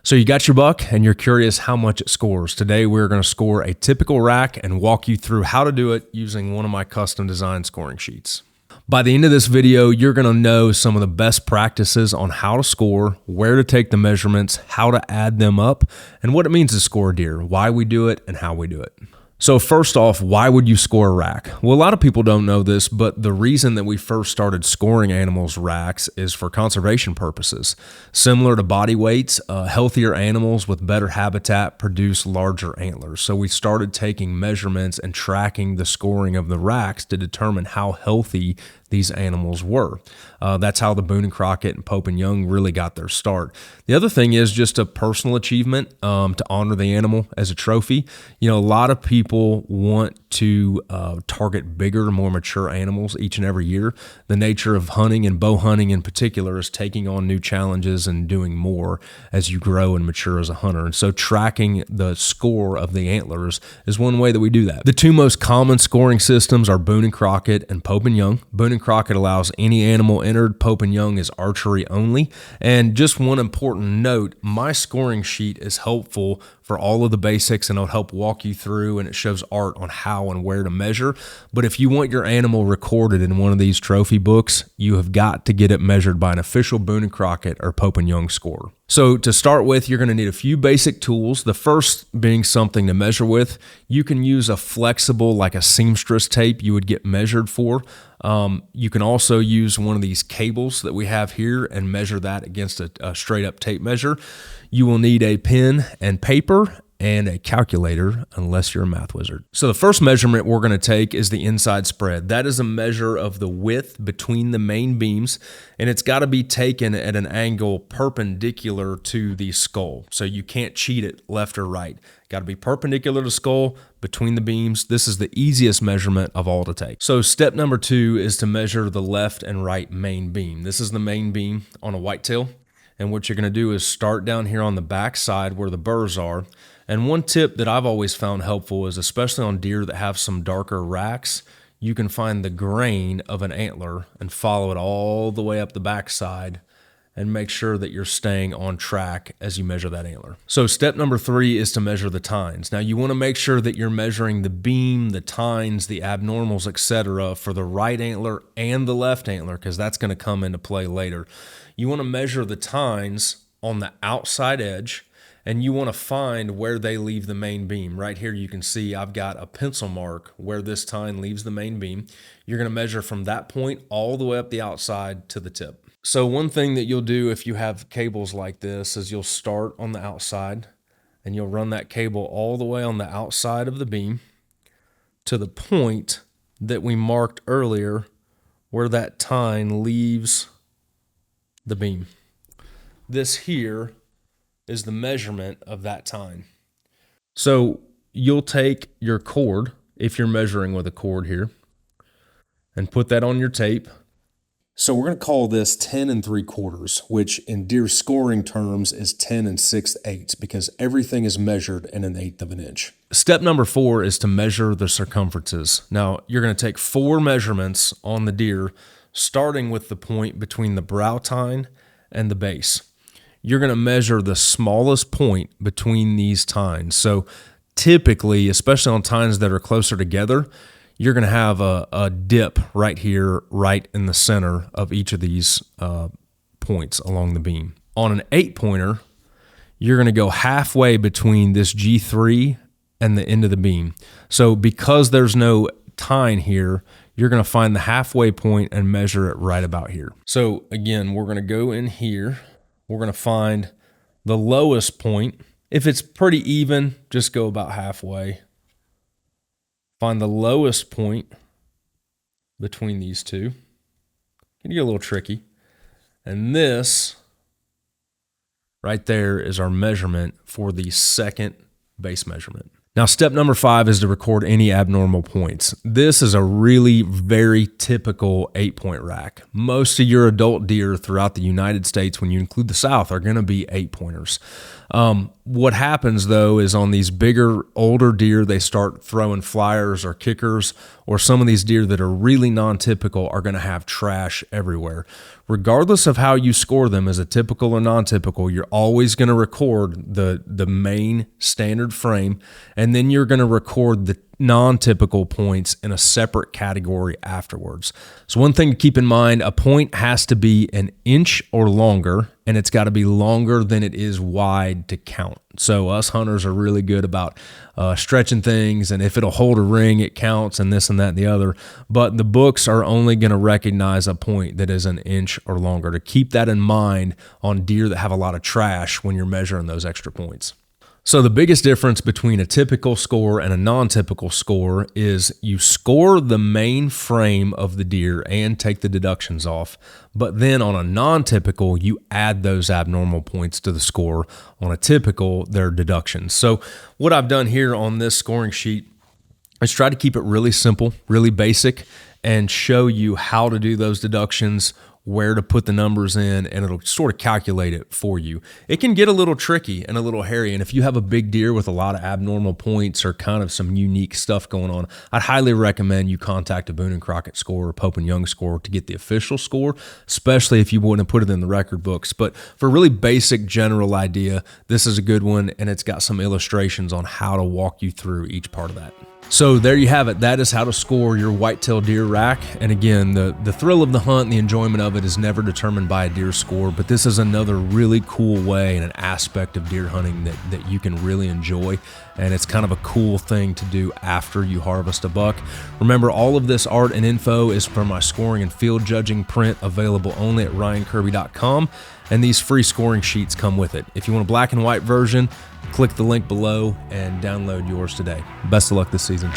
So you got your buck and you're curious how much it scores. Today we're going to score a typical rack and walk you through how to do it using one of my custom design scoring sheets. By the end of this video, you're going to know some of the best practices on how to score, where to take the measurements, how to add them up, and what it means to score a deer, why we do it, and how we do it. So first off, why would you score a rack? Well, a lot of people don't know this, but the reason that we first started scoring animals' racks is for conservation purposes. Similar to body weights, healthier animals with better habitat produce larger antlers. So we started taking measurements and tracking the scoring of the racks to determine how healthy these animals were. That's how the Boone Crockett and Pope and Young really got their start. The other thing is just a personal achievement to honor the animal as a trophy. You know, a lot of people want to target bigger, more mature animals each and every year. The nature of hunting and bow hunting in particular is taking on new challenges and doing more as you grow and mature as a hunter. And so tracking the score of the antlers is one way that we do that. The two most common scoring systems are Boone Crockett and Pope and Young. Boone Crockett allows any animal entered. Pope and Young is archery only. And just one important note, my scoring sheet is helpful for all of the basics and it'll help walk you through, and it shows art on how and where to measure. But if you want your animal recorded in one of these trophy books, you have got to get it measured by an official Boone Crockett or Pope and Young scorer. So to start with, you're going to need a few basic tools. The first being something to measure with. You can use a flexible, like a seamstress tape you would get measured for. You can also use one of these cables that we have here and measure that against a straight up tape measure. You will need a pen and paper and a calculator unless you're a math wizard. So the first measurement we're going to take is the inside spread. That is a measure of the width between the main beams, and it's got to be taken at an angle perpendicular to the skull. So you can't cheat it left or right. Got to be perpendicular to skull between the beams. This is the easiest measurement of all to take. So step number 2 is to measure the left and right main beam. This is the main beam on a whitetail. And what you're going to do is start down here on the back side where the burrs are. And one tip that I've always found helpful is, especially on deer that have some darker racks, you can find the grain of an antler and follow it all the way up the back side and make sure that you're staying on track as you measure that antler. So step number 3 is to measure the tines. Now you want to make sure that you're measuring the beam, the tines, the abnormals, etc. for the right antler and the left antler, because that's going to come into play later. You want to measure the tines on the outside edge, and you want to find where they leave the main beam. Right here you can see I've got a pencil mark where this tine leaves the main beam. You're going to measure from that point all the way up the outside to the tip. So one thing that you'll do if you have cables like this is you'll start on the outside and you'll run that cable all the way on the outside of the beam to the point that we marked earlier where that tine leaves the beam. This here is the measurement of that tine. So you'll take your cord, if you're measuring with a cord here, and put that on your tape. So we're going to call this 10 3/4, which in deer scoring terms is 10 6/8, because everything is measured in 1/8 of an inch. Step number 4 is to measure the circumferences. Now you're going to take 4 measurements on the deer, starting with the point between the brow tine and the base. You're going to measure the smallest point between these tines. So typically, especially on tines that are closer together, you're going to have a dip right here, right in the center of each of these points along the beam. On an 8-pointer, you're going to go halfway between this G3 and the end of the beam. So because there's no tine here, you're going to find the halfway point and measure it right about here. So again, we're going to go in here. We're going to find the lowest point. If it's pretty even, just go about halfway. Find the lowest point between these two. Can get a little tricky. And this right there is our measurement for the second base measurement. Now, step number 5 is to record any abnormal points. This is a really very typical 8-point rack. Most of your adult deer throughout the United States, when you include the South, are going to be 8-pointers. What happens, though, is on these bigger, older deer, they start throwing flyers or kickers, or some of these deer that are really non-typical are going to have trash everywhere. regardless of how you score them as a typical or non-typical, you're always going to record the main standard frame, and then you're going to record the non-typical points in a separate category afterwards. So one thing to keep in mind, a point has to be an inch or longer, and it's got to be longer than it is wide to count. So us hunters are really good about stretching things, and if it'll hold a ring, it counts, and this and that and the other. But the books are only going to recognize a point that is an inch or longer. To keep that in mind on deer that have a lot of trash when you're measuring those extra points. So the biggest difference between a typical score and a non-typical score is you score the main frame of the deer and take the deductions off, but then on a non-typical, you add those abnormal points to the score. On a typical, they're deductions. So what I've done here on this scoring sheet is try to keep it really simple, really basic, and show you how to do those deductions, where to put the numbers in, and it'll sort of calculate it for you. It can get a little tricky and a little hairy, and if you have a big deer with a lot of abnormal points or kind of some unique stuff going on, I'd highly recommend you contact a Boone Crockett score or Pope and Young score to get the official score, especially if you want to put it in the record books. But for a really basic general idea, this is a good one, and it's got some illustrations on how to walk you through each part of that. So there you have it. That is how to score your whitetail deer rack. And again, the thrill of the hunt and the enjoyment of it is never determined by a deer score, but this is another really cool way and an aspect of deer hunting that you can really enjoy. And it's kind of a cool thing to do after you harvest a buck. Remember, all of this art and info is from my scoring and field judging print, available only at ryankirby.com. And these free scoring sheets come with it. If you want a black and white version, click the link below and download yours today. Best of luck this season.